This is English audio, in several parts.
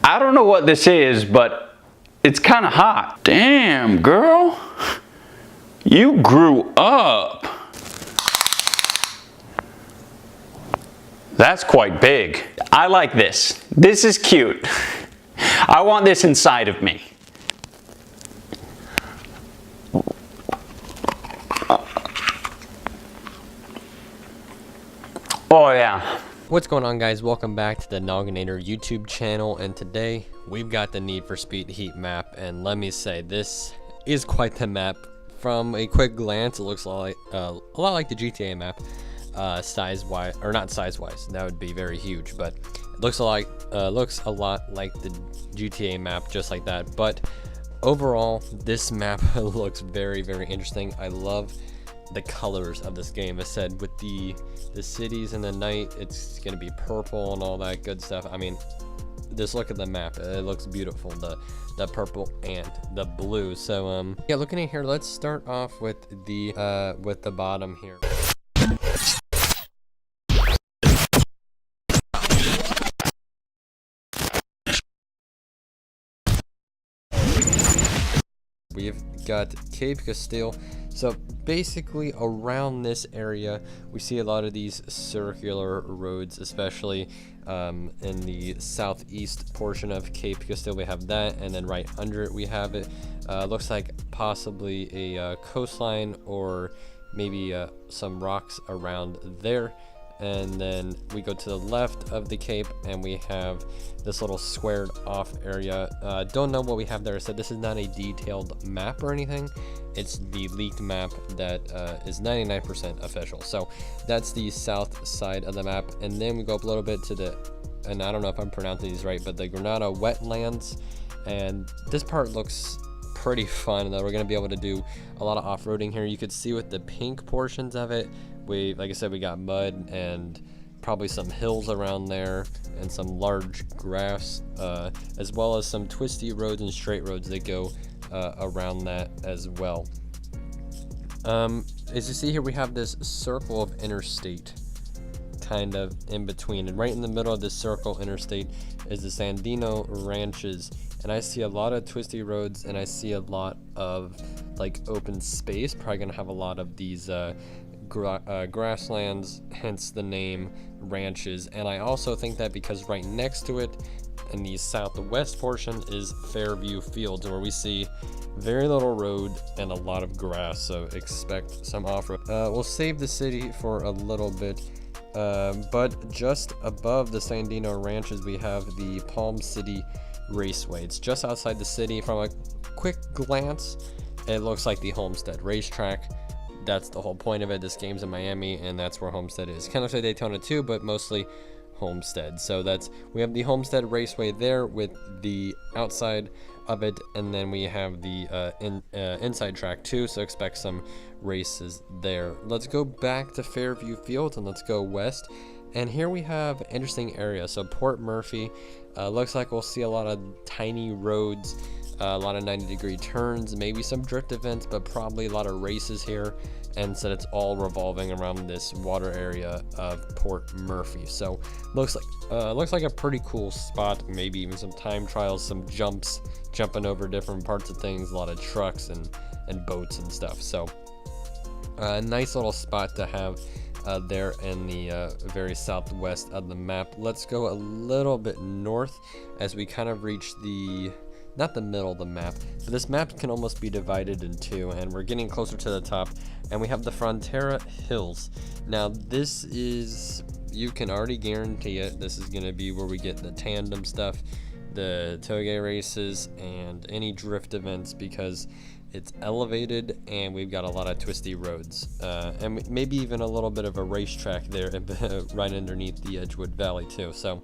I don't know what this is, but it's kind of hot. Damn, girl. You grew up. That's quite big. I like this. This is cute. I want this inside of me. Oh yeah. What's going on, guys? Welcome back to the Knogginator YouTube channel, and today we've got the Need for Speed Heat map, and let me say, this is quite the map. From a quick glance, it looks a lot like the GTA map, size-wise, or not size-wise, that would be very huge, but it looks a lot like the GTA map, just like that. But overall, this map looks very, very interesting. I love the colors of this game. I said with the cities in the night, it's gonna be purple and all that good stuff. I mean, just look at the map, it looks beautiful, the purple and the blue. So yeah, looking at here, let's start off with the bottom here. We've got Cape Castile. So basically around this area, we see a lot of these circular roads, especially in the southeast portion of Cape Castile. We have that, and then right under it we have it. Looks like possibly a coastline, or maybe some rocks around there. And then we go to the left of the cape and we have this little squared off area. Don't know what we have there. So this is not a detailed map or anything. It's the leaked map that is 99% official. So that's the south side of the map. And then we go up a little bit to the, and I don't know if I'm pronouncing these right, but the Granada wetlands. And this part looks pretty fun, though. We're going to be able to do a lot of off-roading here. You could see with the pink portions of it, like I said, we got mud and probably some hills around there and some large grass, as well as some twisty roads and straight roads that go around that as well. As you see here, we have this circle of interstate kind of in between, and right in the middle of this circle interstate is the Sandino ranches. And I see a lot of twisty roads, and I see a lot of like open space. Probably gonna have a lot of these grasslands, hence the name ranches. And I also think that because right next to it in the southwest portion is Fairview Fields, where we see very little road and a lot of grass, so expect some off-road. We'll save the city for a little bit, but just above the Sandino ranches we have the Palm City Raceway. It's just outside the city. From a quick glance, it looks like the Homestead racetrack. That's the whole point of it. This game's in Miami, and that's where Homestead is. Kind of say Daytona too, but mostly Homestead. So we have the Homestead Raceway there with the outside of it, and then we have the inside track too, so expect some races there. Let's go back to Fairview Fields and let's go west. And here we have an interesting area. So Port Murphy, looks like we'll see a lot of tiny roads, a lot of 90-degree turns, maybe some drift events, but probably a lot of races here. And so it's all revolving around this water area of Port Murphy. So looks like a pretty cool spot. Maybe even some time trials, some jumping over different parts of things, a lot of trucks and boats and stuff. So a nice little spot to have there in the very southwest of the map. Let's go a little bit north as we kind of reach the, not the middle of the map, but this map can almost be divided in two, and we're getting closer to the top, and we have the Frontera Hills. Now this is, you can already guarantee it, this is going to be where we get the tandem stuff, the toge races, and any drift events, because it's elevated and we've got a lot of twisty roads, and maybe even a little bit of a racetrack there right underneath the Edgewood Valley too. So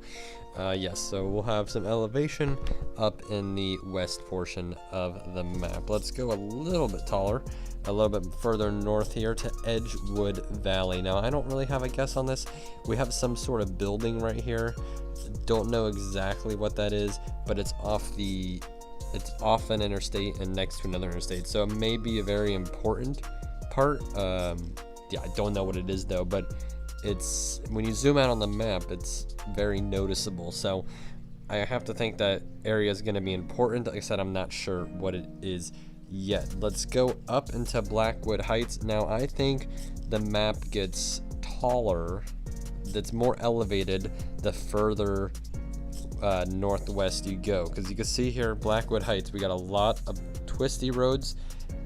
yes, so we'll have some elevation up in the west portion of the map. Let's go a little bit taller, a little bit further north here to Edgewood Valley. Now I don't really have a guess on this. We have some sort of building right here. Don't know exactly what that is, but it's off an interstate and next to another interstate, so it may be a very important part. Yeah, I don't know what it is though, but it's, when you zoom out on the map, it's very noticeable. So I have to think that area is going to be important. Like I said, I'm not sure what it is yet. Let's go up into Blackwood Heights. Now, I think the map gets taller, that's more elevated the further northwest you go, because you can see here, Blackwood Heights, we got a lot of twisty roads,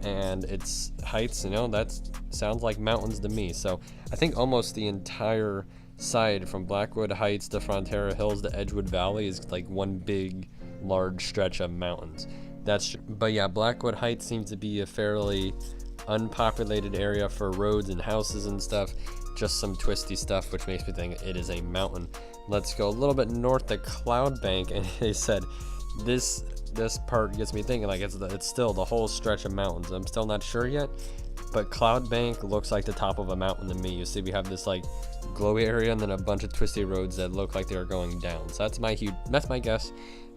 and it's heights, you know, that sounds like mountains to me. So I think almost the entire side from Blackwood Heights to Frontera Hills to Edgewood Valley is like one big large stretch of mountains. But yeah, Blackwood Heights seems to be a fairly unpopulated area for roads and houses and stuff, just some twisty stuff, which makes me think it is a mountain. Let's go a little bit north to Cloud Bank, and they said this part gets me thinking like it's still the whole stretch of mountains. I'm still not sure yet, but Cloud Bank looks like the top of a mountain to me. You see we have this like glowy area and then a bunch of twisty roads that look like they are going down. So that's my guess.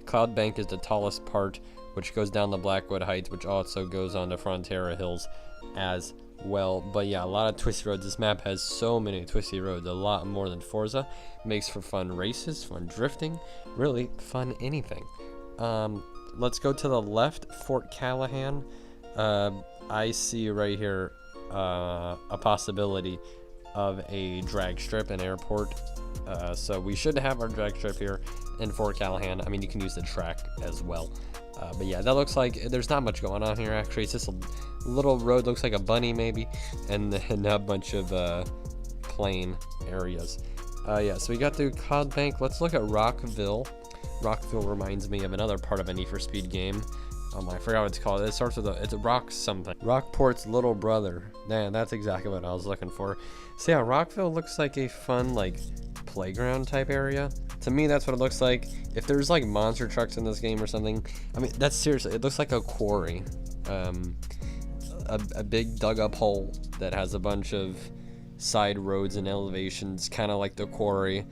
Cloud Bank is the tallest part, which goes down to Blackwood Heights, which also goes on to Frontera Hills as well. But yeah, a lot of twisty roads. This map has so many twisty roads, a lot more than Forza. Makes for fun races, fun drifting, really fun anything. Let's go to the left, Fort Callahan. I see right here a possibility of a drag strip, an airport. So we should have our drag strip here in Fort Callahan. I mean, you can use the track as well. But yeah, that looks like there's not much going on here actually. It's just a little road, looks like a bunny maybe, and then a bunch of plain areas. Yeah, so we got through Cloud Bank. Let's look at Rockville. Rockville reminds me of another part of a Need for Speed game. I forgot what it's called. It starts with it's a rock something. Rockport's little brother. Man, that's exactly what I was looking for. So yeah, Rockville looks like a fun like playground type area. To me, that's what it looks like. If there's like monster trucks in this game or something, I mean, that's seriously, it looks like a quarry. A big dug up hole that has a bunch of side roads and elevations, kind of like the quarry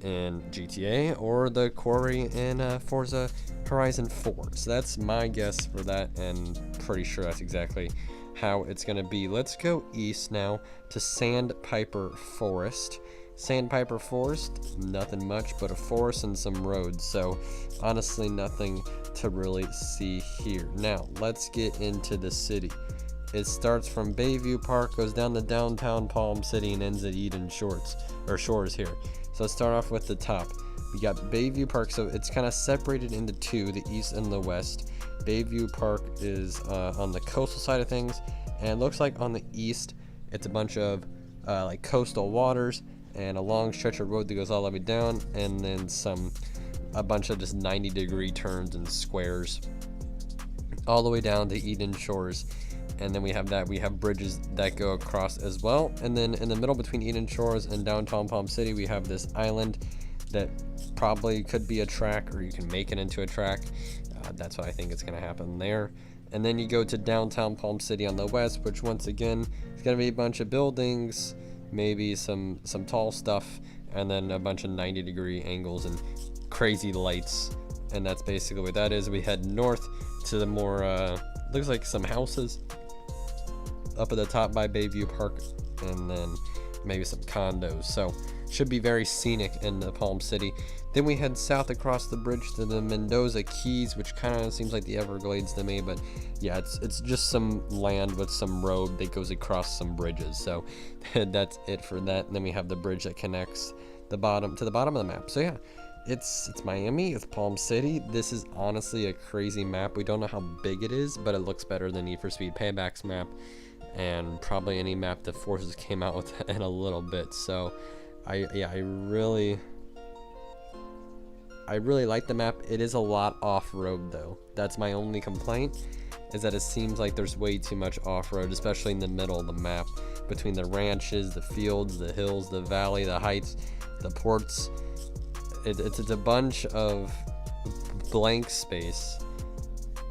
in GTA or the quarry in Forza Horizon 4. So that's my guess for that, and pretty sure that's exactly how it's going to be. Let's go east now to Sandpiper Forest. Sandpiper Forest, nothing much but a forest and some roads, so honestly nothing to really see here. Now let's get into the city. It starts from Bayview Park, goes down to downtown Palm City, and ends at Eden Shores here. So let's start off with the top. We got Bayview Park, so it's kind of separated into two, the east and the west. Bayview Park is on the coastal side of things, and it looks like on the east it's a bunch of like coastal waters and a long stretch of road that goes all the way down, and then a bunch of just 90-degree turns and squares all the way down to Eden Shores. And then we have bridges that go across as well. And then in the middle between Eden Shores and downtown Palm City, we have this island that probably could be a track, or you can make it into a track. That's what I think is going to happen there. And then you go to downtown Palm City on the west, which once again is going to be a bunch of buildings, maybe some tall stuff, and then a bunch of 90-degree angles and crazy lights. And that's basically what that is. We head north to the more looks like some houses up at the top by Bayview Park, and then maybe some condos. So should be very scenic in the Palm City. Then we head south across the bridge to the Mendoza Keys, which kind of seems like the Everglades to me, but yeah, it's just some land with some road that goes across some bridges. So that's it for that. And then we have the bridge that connects the bottom to the bottom of the map. So yeah, it's Miami, it's Palm City. This is honestly a crazy map. We don't know how big it is, but it looks better than Need for Speed Payback's map, and probably any map that Forza came out with in a little bit. So I really like the map. It is a lot off-road though. That's my only complaint, is that it seems like there's way too much off-road, especially in the middle of the map, between the ranches, the fields, the hills, the valley, the heights, the ports. It's a bunch of blank space,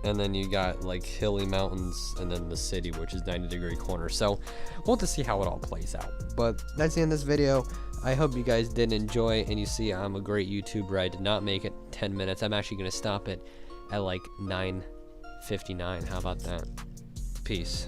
and then you got like hilly mountains, and then the city, which is 90-degree corner. So we'll have to see how it all plays out. But that's the end of this video. I hope you guys did enjoy, and you see I'm a great YouTuber. I did not make it 10 minutes. I'm actually going to stop it at like 9:59. How about that? Peace.